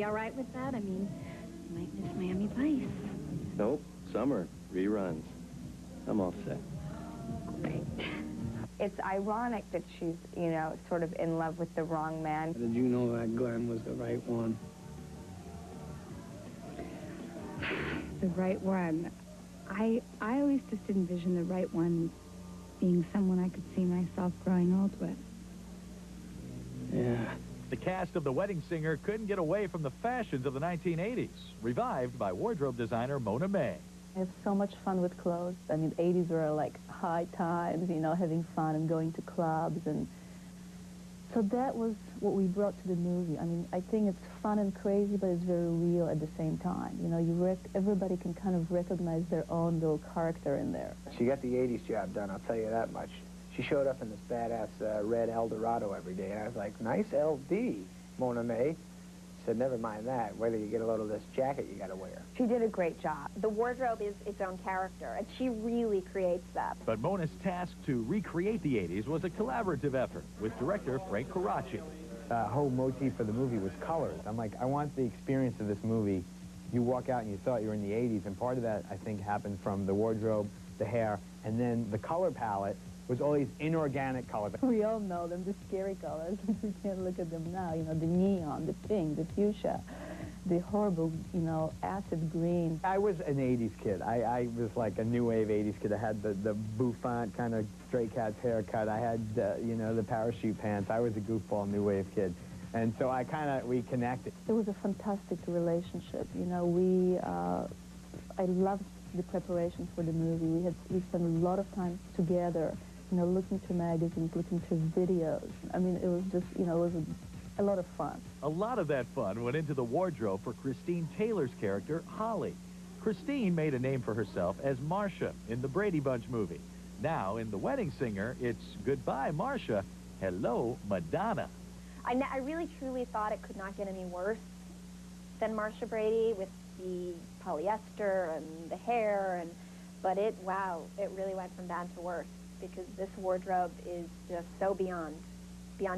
be all right with that? I mean, might miss Miami Vice. Nope. Summer. Reruns. I'm all set. Great. It's ironic that she's, you know, sort of in love with the wrong man. Did you know that Glenn was the right one? The right one. I always just envisioned the right one being someone I could see myself growing old with. Yeah. The cast of The Wedding Singer couldn't get away from the fashions of the 1980s, revived by wardrobe designer Mona May. I have so much fun with clothes. I mean, the 80s were like high times, you know, having fun and going to clubs. And so that was what we brought to the movie. I mean, I think it's fun and crazy, but it's very real at the same time. You know, everybody can kind of recognize their own little character in there. She got the 80s job done, I'll tell you that much. She showed up in this badass red Eldorado every day, and I was like, nice LD, Mona May. Said, never mind that. Whether you get a load of this jacket you got to wear. She did a great job. The wardrobe is its own character, and she really creates that. But Mona's task to recreate the 80s was a collaborative effort with director Frank Coraci. The whole motif for the movie was colors. I'm like, I want the experience of this movie. You walk out and you thought you were in the 80s, and part of that, I think, happened from the wardrobe, the hair, and then the color palette was all these inorganic colors. We all know them, the scary colors. We can't look at them now. You know, the neon, the pink, the fuchsia, the horrible, you know, acid green. I was an 80s kid. I was like a new wave 80s kid. I had the bouffant kind of Stray Cats haircut. I had, you know, the parachute pants. I was a goofball new wave kid. And so we connected. It was a fantastic relationship. You know, I loved the preparations for the movie. We spent a lot of time together, you know, looking through magazines, looking through videos. I mean, it was just, you know, it was a lot of fun. A lot of that fun went into the wardrobe for Christine Taylor's character, Holly. Christine made a name for herself as Marcia in the Brady Bunch movie. Now, in The Wedding Singer, it's goodbye, Marcia, hello, Madonna. I really, truly thought it could not get any worse than Marcia Brady with the polyester and the hair, but wow, it really went from bad to worse, because this wardrobe is just so beyond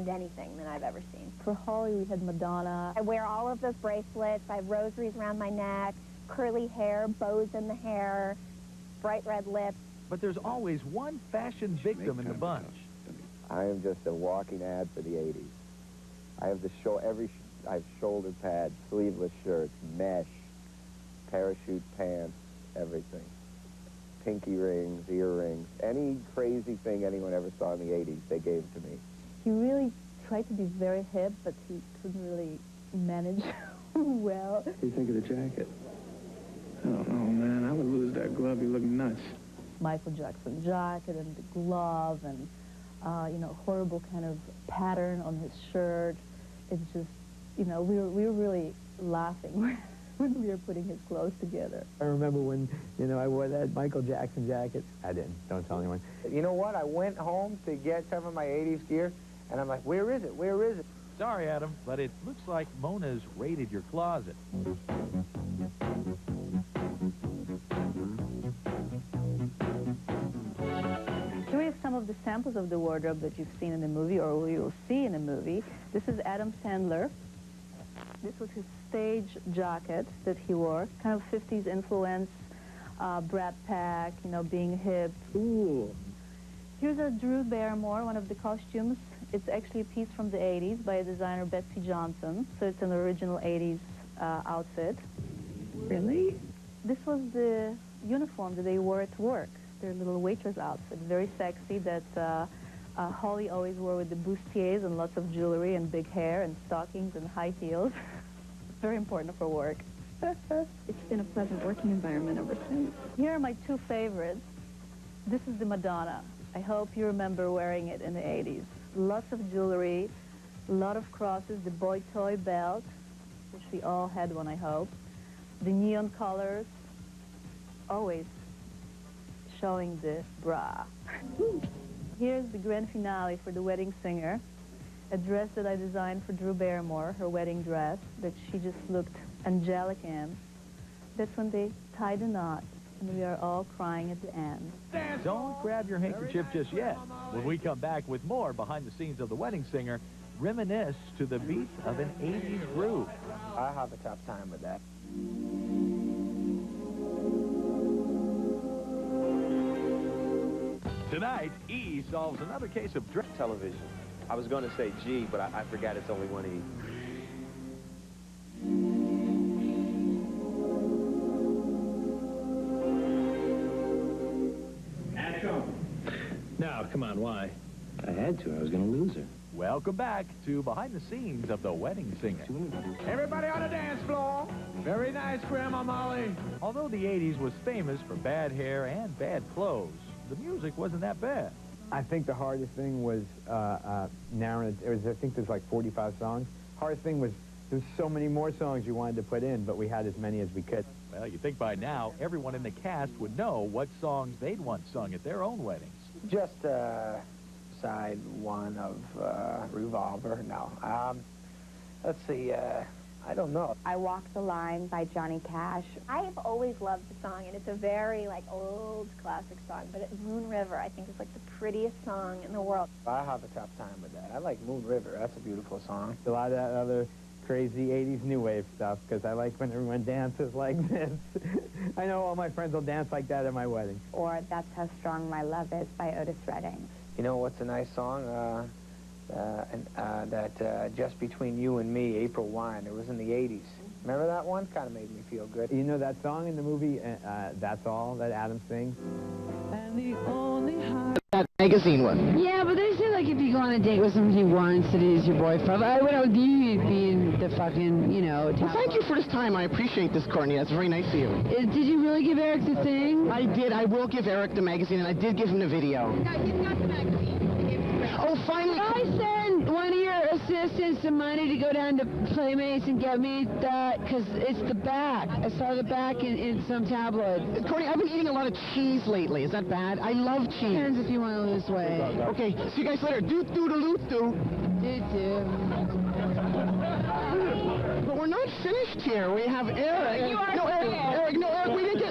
anything that I've ever seen. For Holly, we had Madonna. I wear all of those bracelets. I have rosaries around my neck, curly hair, bows in the hair, bright red lips. But there's always one fashion victim in the bunch. I am just a walking ad for the 80s. I have I have shoulder pads, sleeveless shirts, mesh, parachute pants, everything. Pinky rings, earrings, any crazy thing anyone ever saw in the 80s, they gave to me. He really tried to be very hip, but he couldn't really manage well. What do you think of the jacket? I don't know, man. I would lose that glove. You look nuts. Michael Jackson jacket and the glove and, you know, horrible kind of pattern on his shirt. It's just, you know, we were really laughing when we were putting his clothes together. I remember when, you know, I wore that Michael Jackson jacket. I didn't. Don't tell anyone. You know what? I went home to get some of my 80s gear, and I'm like, where is it? Where is it? Sorry, Adam, but it looks like Mona's raided your closet. Here we have some of the samples of the wardrobe that you've seen in the movie, or you'll see in the movie. This is Adam Sandler. This was his stage jacket that he wore, kind of 50s influence, Brat Pack, you know, being hip. Ooh. Here's a Drew Barrymore, one of the costumes. It's actually a piece from the 80s by a designer, Betsy Johnson, so it's an original 80s outfit. Really? This was the uniform that they wore at work, their little waitress outfit, very sexy, that Holly always wore with the bustiers and lots of jewelry and big hair and stockings and high heels. Very important for work. It's been a pleasant working environment ever since. Here are my two favorites. This is the Madonna. I hope you remember wearing it in the 80s. Lots of jewelry, a lot of crosses, the boy toy belt, which we all had one, I hope. The neon colors, always showing the bra. Here's the grand finale for The Wedding Singer, a dress that I designed for Drew Barrymore, her wedding dress, that she just looked angelic in. That's when they tied the knot, and we are all crying at the end. Don't grab your handkerchief just yet. When we come back with more behind the scenes of The Wedding Singer, reminisce to the beat of an 80s groove. I have a tough time with that. Tonight, E solves another case of television. I was going to say G, but I forgot it's only one E. Now, come on, why? I had to. I was going to lose her. Welcome back to Behind the Scenes of The Wedding Singer. Everybody on the dance floor. Very nice, Grandma Molly. Although the 80s was famous for bad hair and bad clothes, the music wasn't that bad. I think the hardest thing was narrowing it. I think there's like 45 songs. Hardest thing was there's so many more songs you wanted to put in, but we had as many as we could. Well, you think by now everyone in the cast would know what songs they'd want sung at their own weddings. Just side one of Revolver. No. Let's see. I don't know. I Walk the Line by Johnny Cash. I've always loved the song, and it's a very, like, old classic song, but Moon River, I think, is, like, the prettiest song in the world. I have a tough time with that. I like Moon River. That's a beautiful song. A lot of that other crazy 80s new wave stuff, because I like when everyone dances like this. I know all my friends will dance like that at my wedding. Or That's How Strong My Love Is by Otis Redding. You know what's a nice song? Just Between You and Me, April Wine. It was in the 80s. Remember that one? Kind of made me feel good. You know that song in the movie, That's All, that Adam sings? And the only high... That magazine one. Yeah, but they say, like, if you go on a date with somebody who wants that he's your boyfriend, I would argue you'd be in the fucking, you know... Well, thank you for this time. I appreciate this, Courtney. That's very nice of you. Did you really give Eric the thing? I did. I will give Eric the magazine, and I did give him the video. No, he's got the magazine. Oh, finally! I sent one of your assistants some money to go down to Playmates and get me that, because it's the back. I saw the back in some tabloid. Courtney, I've been eating a lot of cheese lately. Is that bad? I love cheese. Depends if you want to lose weight. Okay, see you guys later. Doot-doo-doo-doo-doo. But we're not finished here. We have Eric. You are Eric,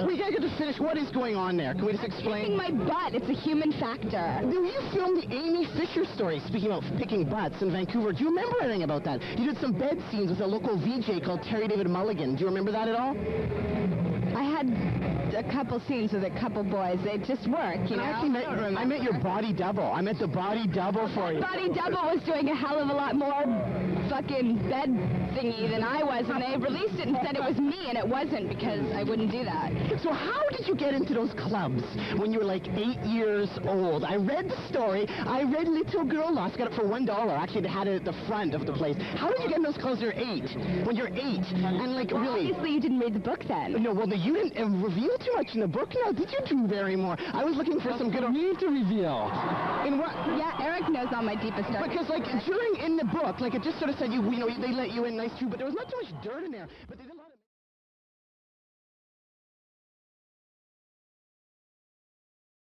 we gotta get to finish. What is going on there? Can we just explain? Picking my butt. It's a human factor. You filmed the Amy Fisher story, speaking about picking butts in Vancouver. Do you remember anything about that? You did some bed scenes with a local VJ called Terry David Mulligan. Do you remember that at all? I had a couple scenes with a couple boys. They just work, you know? I meant your body double. I meant the body double for you. Body double was doing a hell of a lot more fucking bed thingy than I was, and they released it and said it was me, and it wasn't, because I wouldn't do that. So how did you get into those clubs when you were like 8 years old? I read the story. I read Little Girl Lost. Got it for $1. Actually, they had it at the front of the place. How did you get in those clubs when you're 8? When you're 8, and like, really... Obviously, you didn't read the book then. No, well, you didn't reveal too much in the book. No, did you, Drew Barrymore? I was looking for some good... need to reveal. In what? Yeah, Eric knows all my deepest stuff. Because, like, in the book, like, it just sort of said, you know, they let you in nice too, but there was not too much dirt in there. But they did